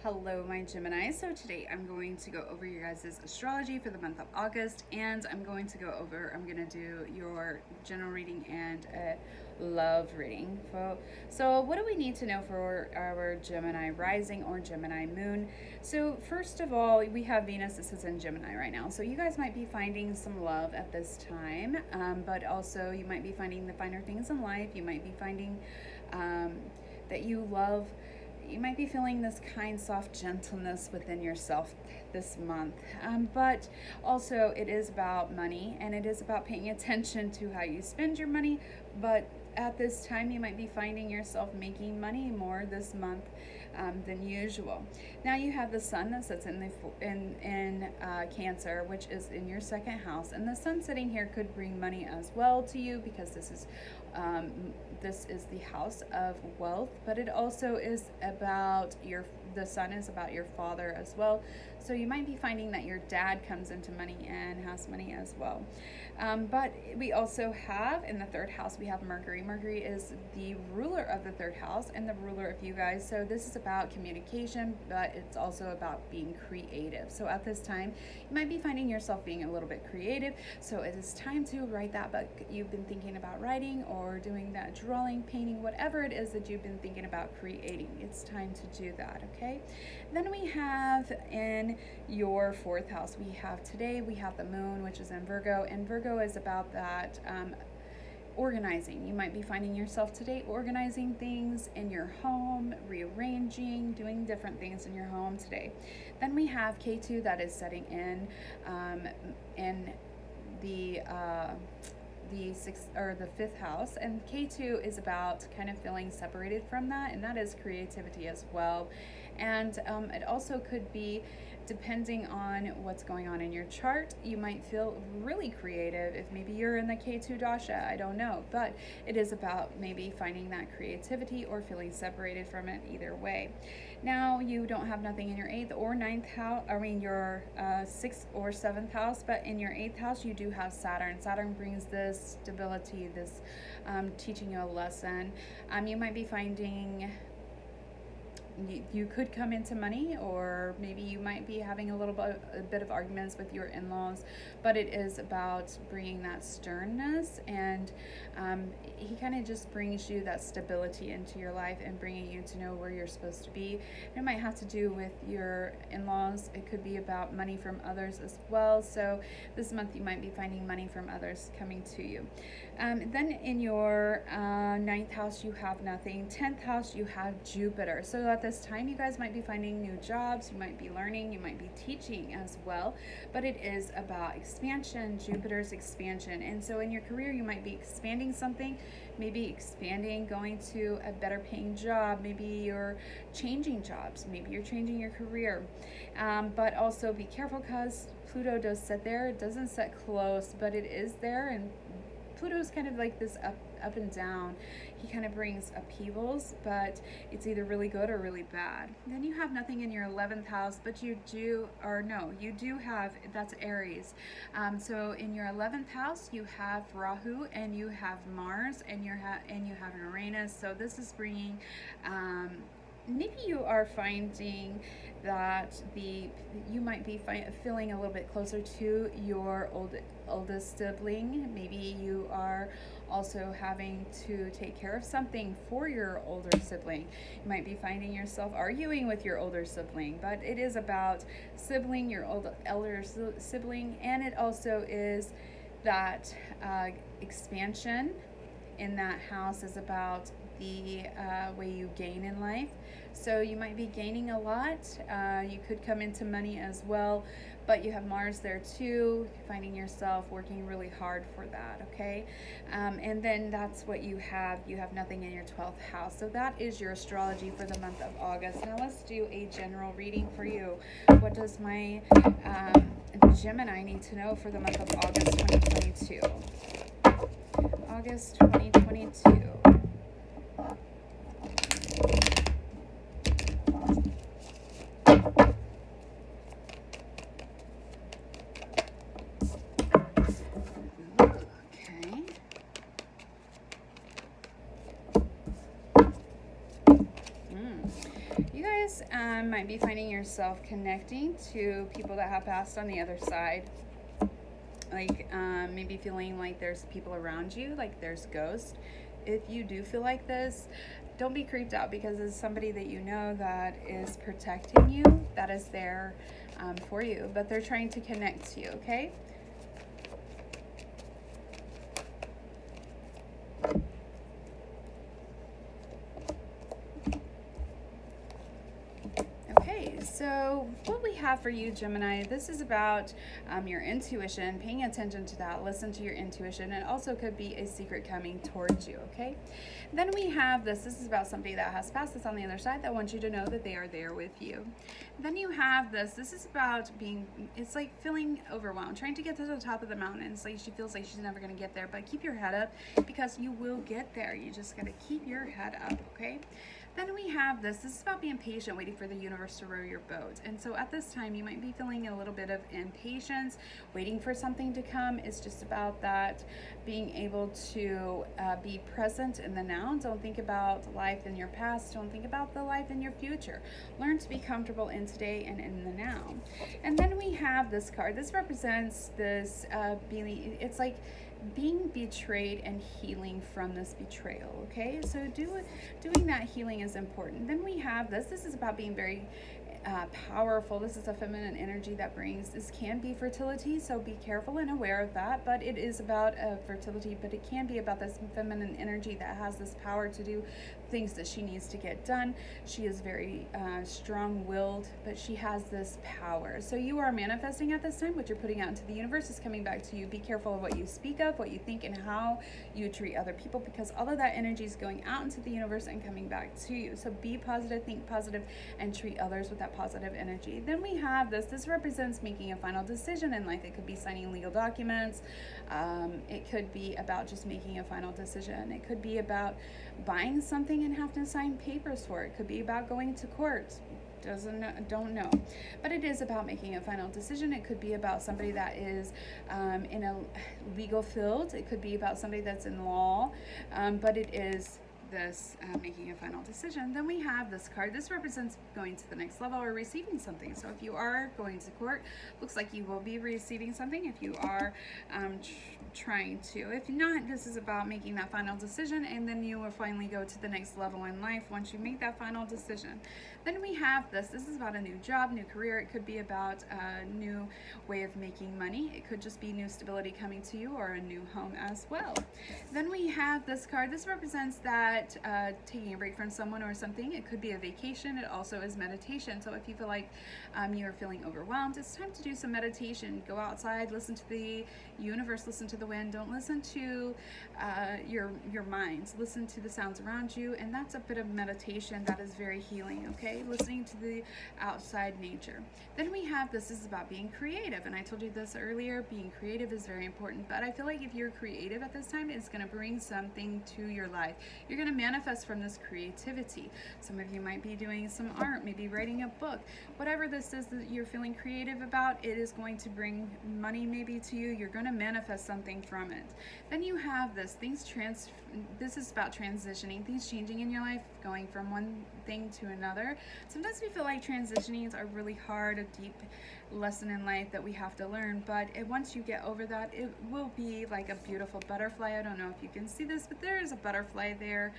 Hello, my Gemini. So today I'm going to go over your guys' astrology for the month of August, and I'm going to do your general reading and a love reading. So what do we need to know for our Gemini rising or Gemini moon? So first of all, we have Venus. This is in Gemini right now. So you guys might be finding some love at this time, but also you might be finding the finer things in life. You might be finding that you might be feeling this kind, soft gentleness within yourself this month. But also, it is about money and it is about paying attention to how you spend your money. But at this time, you might be finding yourself making money more this month than usual. Now you have the sun that sits in Cancer, which is in your second house, and the sun sitting here could bring money as well to you because this is the house of wealth, but it also is about the sun is about your father as well. So you might be finding that your dad comes into money and has money as well. But we also have in the third house, we have Mercury. Mercury is the ruler of the third house and the ruler of you guys. So this is about communication, but it's also about being creative. So at this time, you might be finding yourself being a little bit creative. So it is time to write that book you've been thinking about writing, or doing that drawing, painting, whatever it is that you've been thinking about creating. It's time to do that, okay? Then we have in your fourth house, we have the moon, which is in Virgo, and Virgo is about that organizing. You might be finding yourself today organizing things in your home, rearranging, doing different things in your home today. Then we have K2 that is setting in the sixth or the fifth house, and K2 is about kind of feeling separated from that, and that is creativity as well. And it also could be, depending on what's going on in your chart, you might feel really creative if maybe you're in the K2 dasha, I don't know, but it is about maybe finding that creativity or feeling separated from it. Either way. Now you don't have nothing in your 8th or 9th house, your 6th or 7th house, but in your 8th house you do have Saturn. Saturn brings this stability, this teaching you a lesson. You might be finding you could come into money, or maybe you might be having a bit of arguments with your in-laws, but it is about bringing that sternness, and he kind of just brings you that stability into your life and bringing you to know where you're supposed to be. And it might have to do with your in-laws. It could be about money from others as well. So this month you might be finding money from others coming to you. Then in your 9th house you have nothing. 10th house you have Jupiter. So at this time you guys might be finding new jobs, you might be learning, you might be teaching as well, but it is about expansion, Jupiter's expansion. And so in your career you might be expanding something, maybe expanding, going to a better paying job, maybe you're changing jobs, maybe you're changing your career, but also be careful because Pluto does sit there. It doesn't sit close, but it is there, and Pluto's kind of like this up and down. He kind of brings upheavals, but it's either really good or really bad. Then you have nothing in your 11th house, but you do have, that's Aries. So in your 11th house, you have Rahu, and you have Mars, and you have Uranus. So this is bringing, maybe you are finding that you might be feeling a little bit closer to your oldest sibling. Maybe you are also having to take care of something for your older sibling. You might be finding yourself arguing with your older sibling, but it is about your elder sibling, and it also is that expansion in that house is about the way you gain in life. So you might be gaining a lot. You could come into money as well, but you have Mars there too, finding yourself working really hard for that, okay? And then that's what you have. You have nothing in your 12th house. So that is your astrology for the month of August. Now let's do a general reading for you. What does my Gemini need to know for the month of August 2022? August 2022. guys might be finding yourself connecting to people that have passed on the other side. Like maybe feeling like there's people around you, like there's ghosts. If you do feel like this, don't be creeped out, because it's somebody that you know that is protecting you, that is there for you, but they're trying to connect to you, okay? So what we have for you, Gemini, this is about your intuition, paying attention to that, listen to your intuition. It also could be a secret coming towards you, okay? Then we have this is about somebody that has passed this on the other side that wants you to know that they are there with you. Then you have this is about it's like feeling overwhelmed, trying to get to the top of the mountain. It's like she feels like she's never going to get there, but keep your head up, because you will get there. You just got to keep your head up, okay? Then we have this is about being patient, waiting for the universe to row your boat. And so at this time, you might be feeling a little bit of impatience, waiting for something to come. It's just about that, being able to be present in the now. Don't think about life in your past. Don't think about the life in your future. Learn to be comfortable in today and in the now. And then we have this card. This represents this it's like being betrayed and healing from this betrayal, okay? So doing that healing is important. Then we have this is about being very powerful. This is a feminine energy that brings, this can be fertility, so be careful and aware of that, but it is about fertility, but it can be about this feminine energy that has this power to do things that she needs to get done. She is very strong-willed, but she has this power. So you are manifesting at this time. What you're putting out into the universe is coming back to you. Be careful of what you speak of, what you think, and how you treat other people, because all of that energy is going out into the universe and coming back to you. So be positive, think positive, and treat others with that positive energy. Then we have this represents making a final decision in life. It could be signing legal documents. It could be about just making a final decision. It could be about buying something and have to sign papers for it. It could be about going to court. Don't know, but it is about making a final decision. It could be about somebody that is in a legal field. It could be about somebody that's in law, but it is this making a final decision. Then we have this card. This represents going to the next level or receiving something. So if you are going to court, looks like you will be receiving something. If you are trying to, if not, this is about making that final decision, and then you will finally go to the next level in life once you make that final decision. Then we have this is about a new job, new career. It could be about a new way of making money. It could just be new stability coming to you, or a new home as well. Then we have this card. This represents that taking a break from someone or something. It could be a vacation. It also is meditation. So if you feel like you're feeling overwhelmed, it's time to do some meditation. Go outside, listen to the universe, listen to the wind. Don't listen to your mind. Listen to the sounds around you, and that's a bit of meditation that is very healing, okay? Listening to the outside nature. Then we have this is about being creative, and I told you this earlier. Being creative is very important, but I feel like if you're creative at this time, it's going to bring something to your life. You're going to manifest from this creativity. Some of you might be doing some art, maybe writing a book. Whatever this is that you're feeling creative about, it is going to bring money maybe to you. You're going to manifest something from it. Then you have this this is about transitioning, things changing in your life, going from one thing to another. Sometimes we feel like transitionings are really hard, a deep lesson in life that we have to learn, but once you get over that, it will be like a beautiful butterfly. I don't know if you can see this, but there is a butterfly there,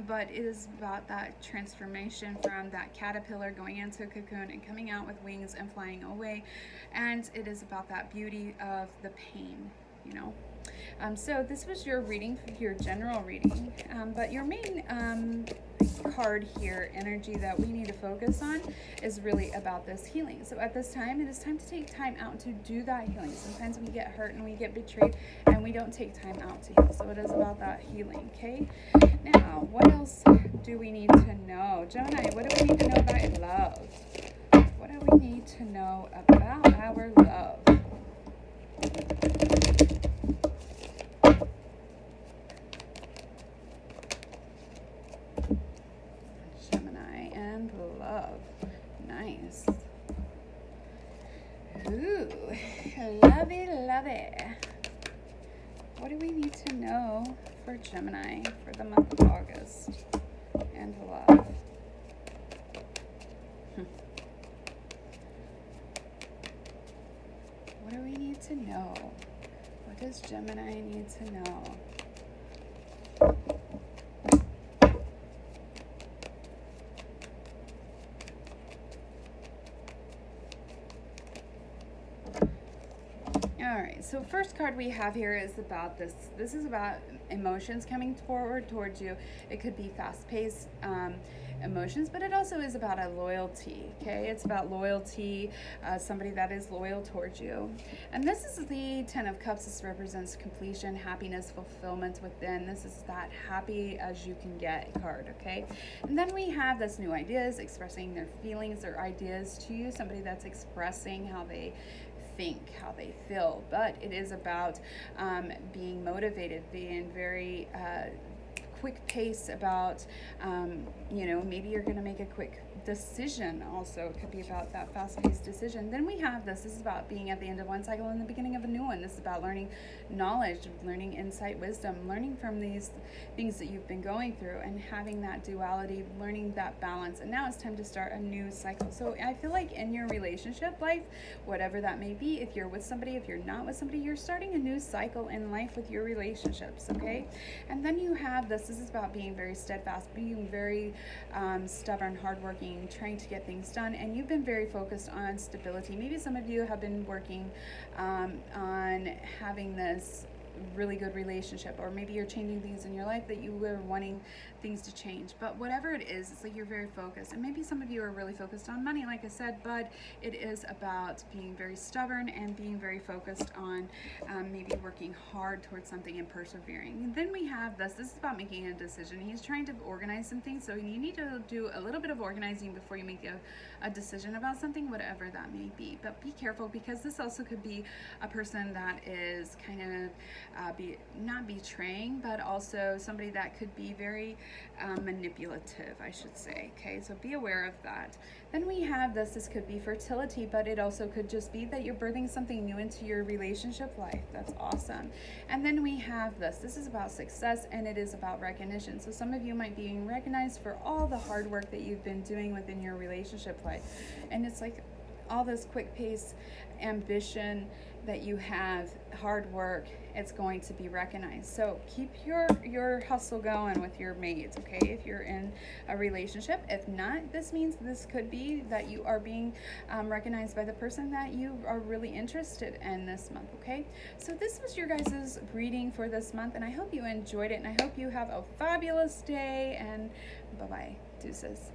but it is about that transformation from that caterpillar going into a cocoon and coming out with wings and flying away, and it is about that beauty of the pain, you know. So this was your reading, your general reading, but your main card here, energy that we need to focus on, is really about this healing. So at this time, it is time to take time out to do that healing. Sometimes we get hurt and we get betrayed and we don't take time out to heal. So it is about that healing, okay? Now, what else do we need to know? Gemini, what do we need to know about your love? What do we need to know about our love? Love. Nice. Ooh, lovey. What do we need to know for Gemini for the month of August and love? to know? What does Gemini need to know? All right, so first card we have here is about this. This is about emotions coming forward towards you. It could be fast-paced emotions, but it also is about a loyalty, okay? It's about loyalty, somebody that is loyal towards you. And this is the 10 of Cups. This represents completion, happiness, fulfillment within. This is that happy as you can get card, okay? And then we have this new ideas, expressing their feelings, their ideas to you, somebody that's expressing how they think, how they feel. But it is about being motivated, being very quick pace about, maybe you're going to make a quick decision. Also, it could be about that fast-paced decision. Then we have this is about being at the end of one cycle and the beginning of a new one. This is about learning knowledge, learning insight, wisdom, learning from these things that you've been going through and having that duality, learning that balance. And now it's time to start a new cycle. So I feel like in your relationship life, whatever that may be, if you're with somebody, if you're not with somebody, you're starting a new cycle in life with your relationships, okay? And then you have this is about being very steadfast, being very stubborn, hardworking, trying to get things done, and you've been very focused on stability. Maybe some of you have been working on having this really good relationship, or maybe you're changing things in your life that you were wanting things to change. But whatever it is, it's like you're very focused, and maybe some of you are really focused on money, like I said, but it is about being very stubborn and being very focused on maybe working hard towards something and persevering. And then we have this is about making a decision. He's trying to organize some things, so you need to do a little bit of organizing before you make a decision about something, whatever that may be. But be careful, because this also could be a person that is kind of not betraying, but also somebody that could be very manipulative, I should say. Okay, so be aware of that. Then we have this could be fertility, but it also could just be that you're birthing something new into your relationship life. That's awesome. And then we have this is about success, and it is about recognition. So some of you might be being recognized for all the hard work that you've been doing within your relationship life, and it's like all this quick pace ambition that you have, hard work, it's going to be recognized. So keep your hustle going with your mates, okay, if you're in a relationship. If not, this means this could be that you are being recognized by the person that you are really interested in this month, okay? So this was your guys' reading for this month, and I hope you enjoyed it, and I hope you have a fabulous day, and bye-bye. Deuces.